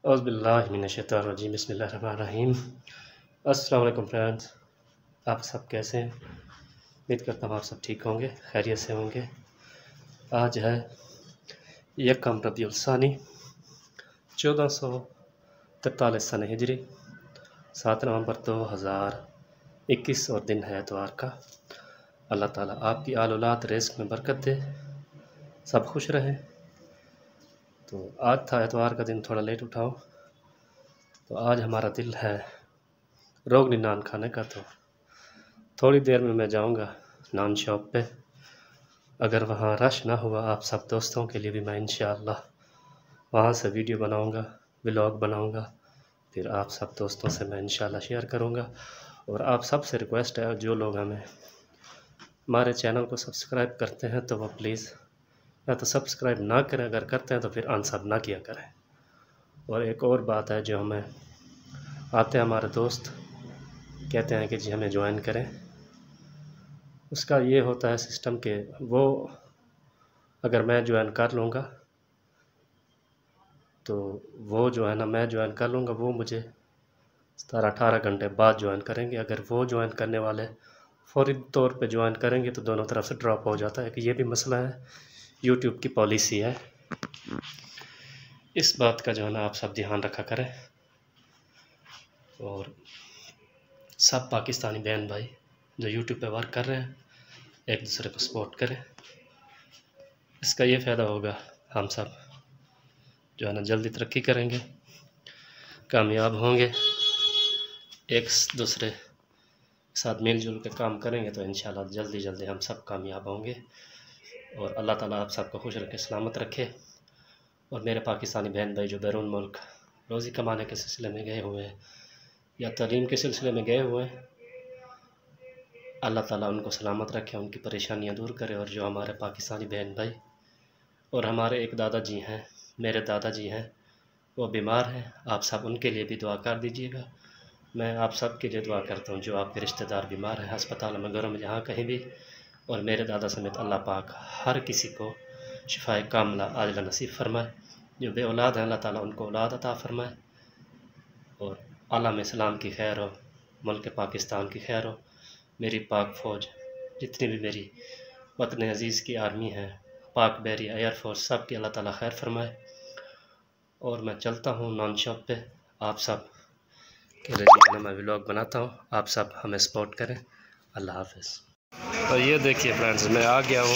औज़ुबिल्लाहिमिनश्शैतानिर्रजीम बिस्मिल्लाहिर्रहमानिर्रहीम। अस्सलाम वालेकुम फ्रेंड्स, आप सब कैसे हैं? उम्मीद करता हूँ आप सब ठीक होंगे, खैरियत से होंगे। आज है यकम रबीउल सानी 1443 सन हिजरी, 7 नवंबर 2021 और दिन है एतवार का। अल्लाह ताला आपकी आल औलाद रिज़्क़ में बरकत दे, सब खुश रहें। तो आज था एतवार का दिन, थोड़ा लेट उठाओ, तो आज हमारा दिल है रोगनी नान खाने का। तो थोड़ी देर में मैं जाऊंगा नान शॉप पे। अगर वहाँ रश ना हुआ आप सब दोस्तों के लिए भी मैं इंशाअल्लाह वहाँ से वीडियो बनाऊंगा, व्लॉग बनाऊंगा, फिर आप सब दोस्तों से मैं इंशाअल्लाह शेयर करूंगा। और आप सब से रिक्वेस्ट है, जो लोग हमारे चैनल को सब्सक्राइब करते हैं तो वो प्लीज़ या तो सब्सक्राइब ना करें, अगर करते हैं तो फिर अनसब ना किया करें। और एक और बात है, जो हमें आते हैं हमारे दोस्त कहते हैं कि जी हमें ज्वाइन करें, उसका ये होता है सिस्टम कि वो अगर मैं ज्वाइन कर लूँगा तो वो जो है ना, मैं ज्वाइन कर लूँगा, वो मुझे 17-18 घंटे बाद ज्वाइन करेंगे। अगर वो ज्वाइन करने वाले फ़ौरी तौर पे ज्वाइन करेंगे तो दोनों तरफ से ड्रॉप हो जाता है कि ये भी मसला है, यूट्यूब की पॉलिसी है। इस बात का जो है ना आप सब ध्यान रखा करें और सब पाकिस्तानी बहन भाई जो यूट्यूब पे वर्क कर रहे हैं एक दूसरे को सपोर्ट करें। इसका ये फ़ायदा होगा, हम सब जो है ना जल्दी तरक्की करेंगे, कामयाब होंगे, एक दूसरे के साथ मिलजुल के काम करेंगे तो इंशाल्लाह जल्दी जल्दी हम सब कामयाब होंगे। और अल्लाह ताला आप सबको खुश रखे, सलामत रखे। और मेरे पाकिस्तानी बहन भाई जो बैरून मुल्क रोज़ी कमाने के सिलसिले में गए हुए हैं या तालीम के सिलसिले में गए हुए हैं, अल्लाह ताला उनको सलामत रखे, उनकी परेशानियां दूर करे। और जो हमारे पाकिस्तानी बहन भाई और हमारे एक दादाजी हैं, मेरे दादाजी हैं, वो बीमार हैं, आप सब उनके लिए भी दुआ कर दीजिएगा। मैं आप सब के लिए दुआ करता हूँ जो आपके रिश्तेदार बीमार हैं, अस्पताल में, घरों में, जहाँ कहीं भी। और मेरे दादा समेत अल्लाह पाक हर किसी को शिफाए कामला आजिला नसीब फरमाए। जो बे औलाद हैं अल्लाह ताला उनको औलाद अता फरमाए। और आलम इस्लाम की खैर हो, मुल्क पाकिस्तान की खैर हो, मेरी पाक फ़ौज जितनी भी मेरी वतन अज़ीज़ की आर्मी है, पाक बहरी एयरफोर्स, सब की अल्लाह ताला खैर फरमाए। और मैं चलता हूँ नॉन शॉप पे, आप सब के लिए मैं व्लॉग बनाता हूँ, आप सब हमें सपोर्ट करें। अल्लाह हाफ़िज़। तो ये देखिए फ्रेंड्स, मैं आ गया हूँ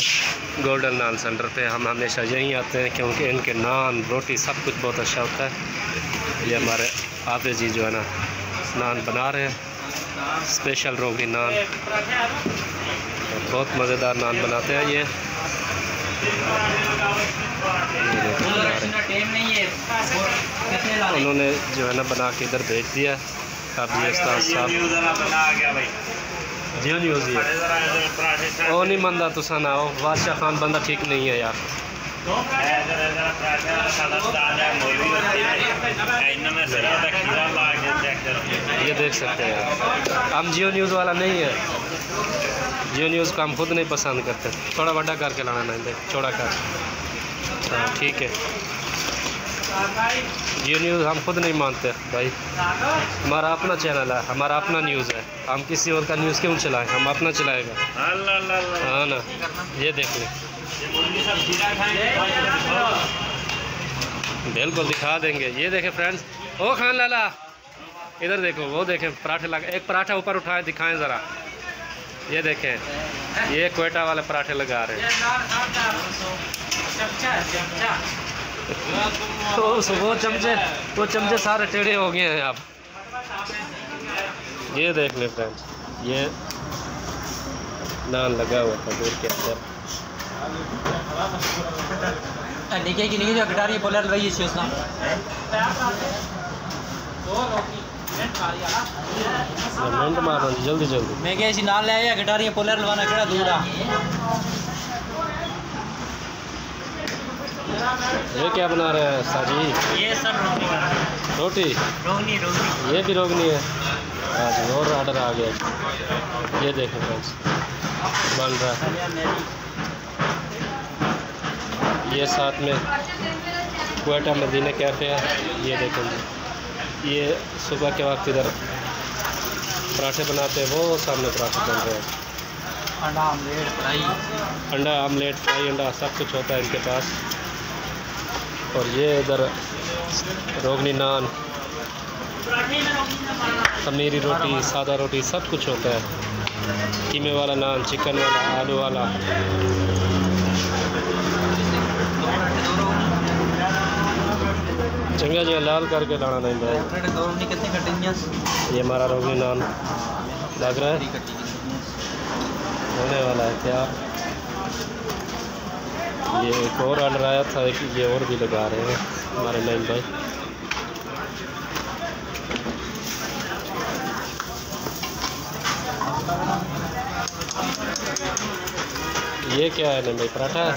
गोल्डन नान सेंटर पे। हम हमेशा यहीं आते हैं क्योंकि इनके नान, रोटी, सब कुछ बहुत अच्छा होता है। ये हमारे हाफ़िज़ जी जो है ना नान बना रहे हैं, स्पेशल रोगी नान, बहुत मज़ेदार नान बनाते हैं ये। उन्होंने जो है ना बना के इधर भेज दिया। अब ये उस्ताद साहब जियो न्यूज़ है वो नहीं मंदा, तुसा ना हो बादशाह खान बंदा ठीक नहीं है यार। ये देख सकते हैं, हम जियो न्यूज़ वाला नहीं है, जियो न्यूज़ को हम खुद नहीं पसंद करते। थोड़ा बड़ा करके लाना नहीं दे, छोड़ा कर, हाँ ठीक है। जियो न्यूज़ हम खुद नहीं मानते भाई, हमारा अपना चैनल है, हमारा अपना न्यूज़ है, हम किसी और का न्यूज़ क्यों चलाएं, हम अपना चलाएगा। हाँ ना, ये देख लें, बिल्कुल दिखा देंगे। ये देखें फ्रेंड्स, ओ खान लाला इधर देखो, वो देखें पराठे लगा, एक पराठा ऊपर उठाए दिखाएं ज़रा। ये देखें, ये क्वेटा वाले पराठे लगा रहे हैं। तो वो चमचे सारे टेढ़े हो गए हैं अब। ये देख लें फ्रेंड्स, ये नान लगा हुआ था दूर के अंदर। निके की जो गिटार पोलर रही है उसना मिनट मारो जल्दी जल्दी। मैं क्या नाल ले आया, गिटार पोलर लवाना केड़ा दूर आ। ये क्या बना रहे हैं साजी? ये सब रोटी रोगनी, ये भी रोगनी है। आज और ऑर्डर आ गया, ये देखें फ्रेंड्स बन रहा है। ये साथ में क्वेटा मदीना कैफ़े है। ये देखें जी, ये सुबह के वक्त इधर पराठे बनाते हैं, वो सामने पराठे बन रहे हैं। अंडा आमलेट फ्राई, अंडा आमलेट फ्राई, अंडा सब कुछ होता है इनके पास। और ये इधर रोगनी नान, खमीरी रोटी, सादा रोटी सब कुछ होता है। कीमे वाला नान, चिकन वाला, आलू वाला। चंगा जी लाल करके लाना नहीं भाई। ये हमारा रोगनी नान लग रहा है, होने वाला है क्या। ये एक और ऑर्डर आया था, ये और भी लगा रहे हैं हमारे नईम भाई। ये क्या है नईम भाई, पराठा है।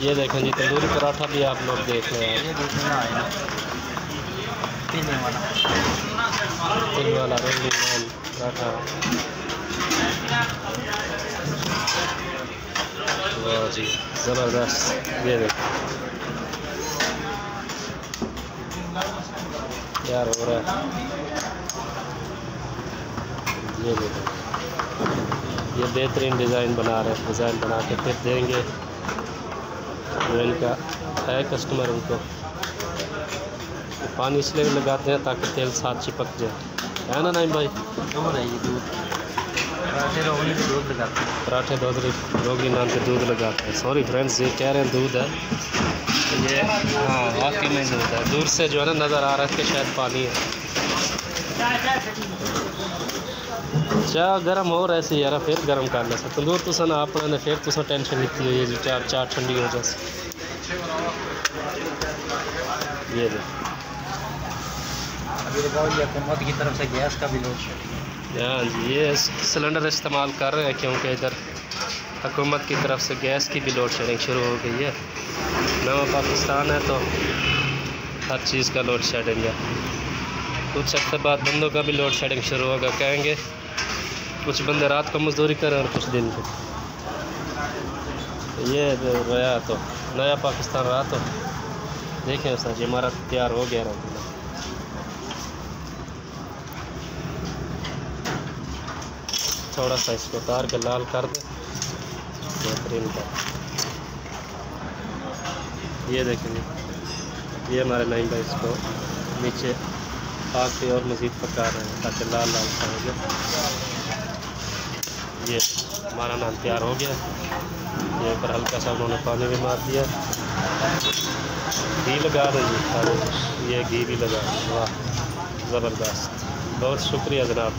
ये देखें जी, तंदूरी पराठा भी आप लोग देख रहे हैं। तिल वाला रोगनी नान पराठा, वाह जी ज़बरदस्त। ये देखो यार हो रहा है। ये देखो, ये बेहतरीन डिज़ाइन बना रहे हैं, डिज़ाइन बना के फिर देंगे जो इनका है कस्टमर, उनको पानी इसलिए लगाते हैं ताकि तेल साथ चिपक जाए, है ना नईम भाई। पराठे रोगनी पे दूध लगाते हैं, पराठे रोगनी नान पे दूध लगाते हैं। सॉरी फ्रेंड्स, ये कह रहे हैं दूध है, ये हाँ वाकई में दूध है। दूर से जो है ना नज़र आ रहा है कि शायद पानी है। चाह गर्म हो रहा है यार, फिर गर्म कर ले तंदूर तुसा ना अपने, फिर तुसा टेंशन ली हुई है जी चाह ठंडी हो जाए। ये अभी लगाओ ये हुकूमत की तरफ से गैस का भी लोड शेडिंग। हाँ जी, ये सिलेंडर इस्तेमाल कर रहे हैं क्योंकि इधर हुकूमत की तरफ से गैस की भी लोड शेडिंग शुरू हो गई है। नवा पाकिस्तान है तो हर चीज़ का लोड शेडिंग है। कुछ हफ्ते बाद बंदों का भी लोड शेडिंग शुरू होगा, कहेंगे कुछ बंदे रात को मजदूरी करें और कुछ दिन को। ये रहा तो नया पाकिस्तान रहा तो देखें सर जी, हमारा तैयार हो गया रहा। थोड़ा सा इसको उतार के लाल कर दे, बेहतरीन का। ये देखेंगे, ये हमारे नईम भाई इसको नीचे आग पे और मज़ीद पका रहे हैं ताकि लाल लाल सा हो जाए। ये हमारा नान तैयार हो गया। ये ऊपर हल्का सा उन्होंने पानी भी मार दिया, घी लगा दें जी, ये घी भी लगा। वाह ज़बरदस्त, बहुत शुक्रिया जनाब।